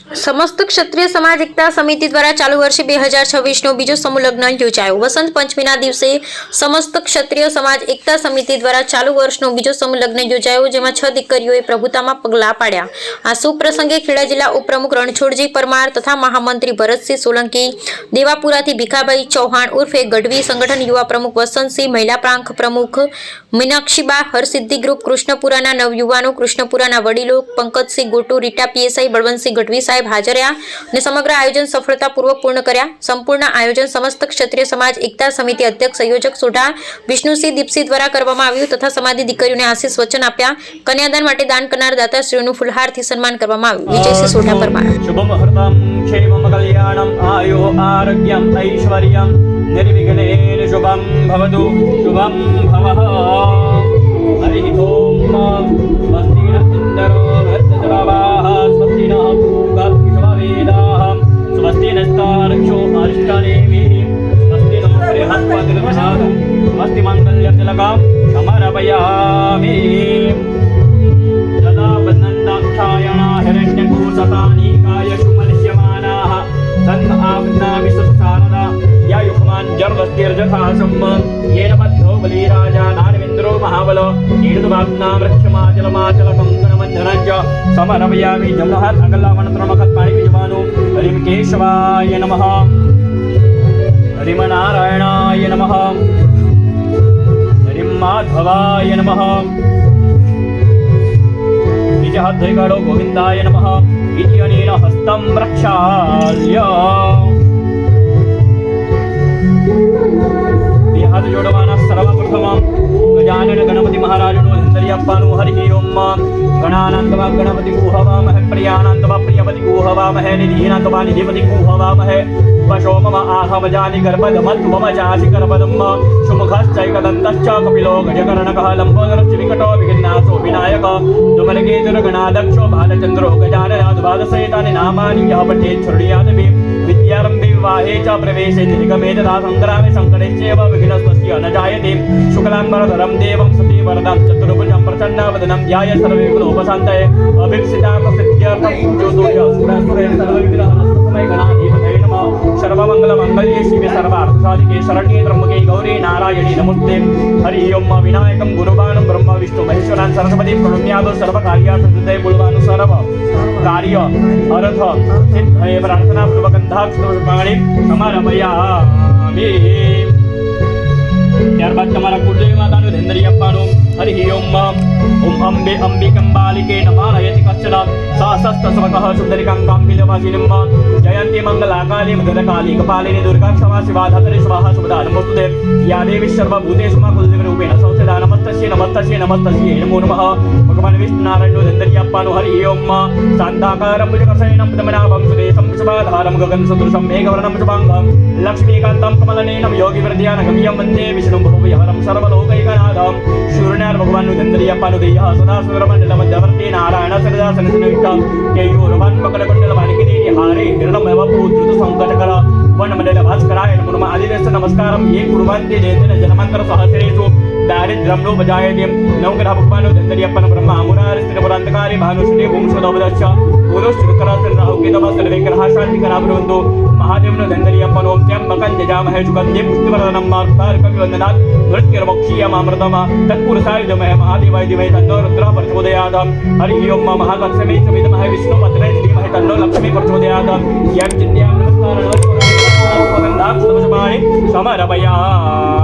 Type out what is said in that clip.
समस्त क्षत्रिय समाज एकता समिति द्वारा चालू वर्षे 2026 નો બીજો સમૂહ લગ્ન યોજાયો। વસંત પંચમીના દિવસે સમસ્ત ક્ષત્રિય સમાજ એકતા સમિતિ દ્વારા ચાલુ વર્ષનો બીજો સમૂહ લગ્ન યોજાયો, જેમાં 6 દીકરીઓએ પ્રભુતામાં પગલાં પાડ્યા। આ શુભ પ્રસંગે ખેડા જિલ્લા ઉપપ્રમુખ રણછોડજી પરમાર તથા મહામંત્રી ભરતસિંહ સોલંકી, દેવાપુરાથી ભીખાભાઈ ચૌહાણ ઉર્ફે ગઢવી, સંગઠન યુવા પ્રમુખ વસંતસિંહ, મહિલા પ્રાંત પ્રમુખ મીનાક્ષીબા, હરસિદ્ધિ ગ્રુપ કૃષ્ણપુરાના નવયુવાનો, કૃષ્ણપુરાના વડીલો, પંકજસિંહ ગોટુ, રીટા પીએસઆઈ, બળવંતસિંહ ગઢવી સાહેબ હાજર રહ્યા અને સમગ્ર આયોજન સફળતાપૂર્વક પૂર્ણ કર્યા। સંપૂર્ણ આયોજન સમસ્ત ક્ષત્રિય સમાજ એકતા સમિતિ અધ્યક્ષ સંયોજક સોઢા વિષ્ણુસિંહ દીપસિંહ દ્વારા કરવામાં આવ્યું તથા સમાધિ દીકરીઓને આશીષ વચન આપ્યા। કન્યાદાન માટે દાન કરનાર દાતાશ્રીઓનું ફૂલહારથી સન્માન કરવામાં આવ્યું। વિજયસિંહ સોઢા પરમાર। શુભમ હૃદમ ક્ષેમમ કલ્યાણમ આયો આરોગ્યમ ઐશ્વર્યમ નિર્વિઘ્નેન શુભમ ભવતુ શુભમ ભવઃ। હરિ ઓમ સ્વસ્તિ ન ઇન્દ્રો ભદ્રજવાહ સ્વસ્તિ ન પૂગા વિશ્વવેદાઃ સ્વસ્તિ નસ્તારક્ષો અરિષ્ટાનેમિ સ્વસ્તિ નો બૃહસ્પતિર્દધાતુ સ્વસ્તિ મંગલ્યં તિલકં સમર્પયામિ। यदा बन्धन्ताक्षायणा हिरण्यकोशतानीकाय सुमनस्यमानाः तन्न आप्नामि सत्सारदा यायुष्मान् जर्वस्तिर्जथासम् येन बद्धो बलिराजा नारविन्द्रो महाबलो कीर्तवाप्नां रक्षमाचलमाचलकङ्कणमञ्जनं च समर्पयामि। जम्नहत् अकल्लावनत्रमखत्पाणिविजवानो हरिं केशवाय नमः, हरिं नारायणाय नमः, हरिं माधवाय नमः। हाथो गोविंदाय नमः इति अनेन हस्तं प्रक्षाल्य हाथ जोड़वाना सर्वप्रथम गजानन गणपति महाराज धंधरियप्पानु हरि ओम। गणानंदवा गणपति गुहवामहे, प्रियानंदवा प्रियपति गुहवामहे, निधीनंदवा निधिपति गुहवामहे। पशोमम आहवजानि गर्भधमत्वम जासि गर्भदम सुमुखश्चैकदन्तश्च कपिलो गजकर्णकः लम्बोदरश्च विकटो विघ्नासो विनायक दुमलकेतुर्गणाध्यक्षो बालचन्द्रो गजाननाथ द्वादशैतानि नामानि यः पठेत् शृणुयादपि विद्यारम्भे विवाहे च प्रवेशे निगमे तथा सङ्ग्रामे सङ्कटेश्चैव विघ्नस्तस्य न जायते। शुक्लाम्बरधरं देवं सती वरदं चतुर्भुजं प्रचण्डवदनं ध्यायेत् सर्वविघ्नोपशान्तये। अभीप्सितार्थसिद्ध्यर्थं पूजोदोय सुरासुरैः सर्वविघ्नहरस्तमय गणाधिपतये नमः। सर्वमङ्गलमङ्गल्ये शिवे सर्वार्थसाधिके शरण्ये त्र्यम्बके गौरी नारायणी नमोस्तुते। हरि ओम। विनायकं गुरुवानं ब्रह्म विष्णु महेश्वरान् सरस्वती प्रणम्यादो सर्वकार्यार्थसिद्धये बुलवानु सर्व कार्य अर्थ सिद्धये प्रार्थनापूर्वकं समर्पयामि। ત્યારબાદ તમારા કુળદેવી માતાનું ધેન્દ્રી આપવાનું। હરિ ઓમ। ઓમ અંબે અંબિકંબાલિકે નમારયતિ કચ્છના સહસ્રસ્તસ્વકઃ સુંદરિકાંકાં વિલવાસિનમ્ જયંતી મંગલાકાલી મધુરકાલી કપાલિની દુર્ગા ક્ષમા શિવા ધાત્રી સ્વાહા શુભદા નમોસ્તુતે। યા દેવી સર્વભૂતેષુ મા કુલદેવી રૂપેણ સંસ્થિતા નમસ્તસ્યૈ નમસ્તસ્યૈ નમસ્તસ્યૈ નમો નમઃ। ભગવાન વિષ્ણુનારાયણનું ધેન્દ્રી આપવાનું। હરિ ઓમ। શાંતાકારં ભુજગશયनं પદ્મનાભં સુરેશં વૃષભાધારં ગગન સદૃશં મેઘવર્ણં શુભાંગં લક્ષ્મીકાન્तं કમલનયनं યોગીવૃદ્ધ્યાનગમ્યં વંદે વિષ્ણું ભવભયહરं સર્વલોકૈકનાથં। સૂર્યનારાયણ ભગવાનનું ધેન્દ્રી આપવાનું। દેયઃ સદા સુરમંડલ મધ્યવર્તી નારાયણ સદાસન સંયુક્ત કેયુરવાન મકરકુંડલ વાણિકિરી હારે હિરણમય પૂતૃત સંકટકર વનમંડલ ભાસ્કરાય નમો નમઃ। આદિદેશ નમસ્કારಂ ये कुर्वन्ति देतेन जन्मान्तर सहस्रेषु दारिद्र्यं नो भजायते। नवग्रह भगवानो धन्धरियप्पन ब्रह्मा मुरारि स्थिरपुरान्तकारी भानुश्री भूंसुदवदश्च पुरुषकृतराहुकेतवः सर्वे ग्रहाः शान्तिकरा भवन्तु। महादेवनो धन्धरियप्पन ओं त्र्यम्बकं यजामहे सुगन्धिं पुष्टिवर्धनं मारुतार्कविवन्दनात् मृत्युर्मोक्षीयमामृतम् तत्पुरुषाय विद्महे महादेवाय धीमहि तन्नो रुद्रः प्रचोदयात्। हरि ओं। महालक्ष्मी च विद्महे विष्णुपत्नी धीमहि तन्नो लक्ष्मी प्रचोदयात्। यं चिन्त्यामि नमस्कारं समर्पयामि।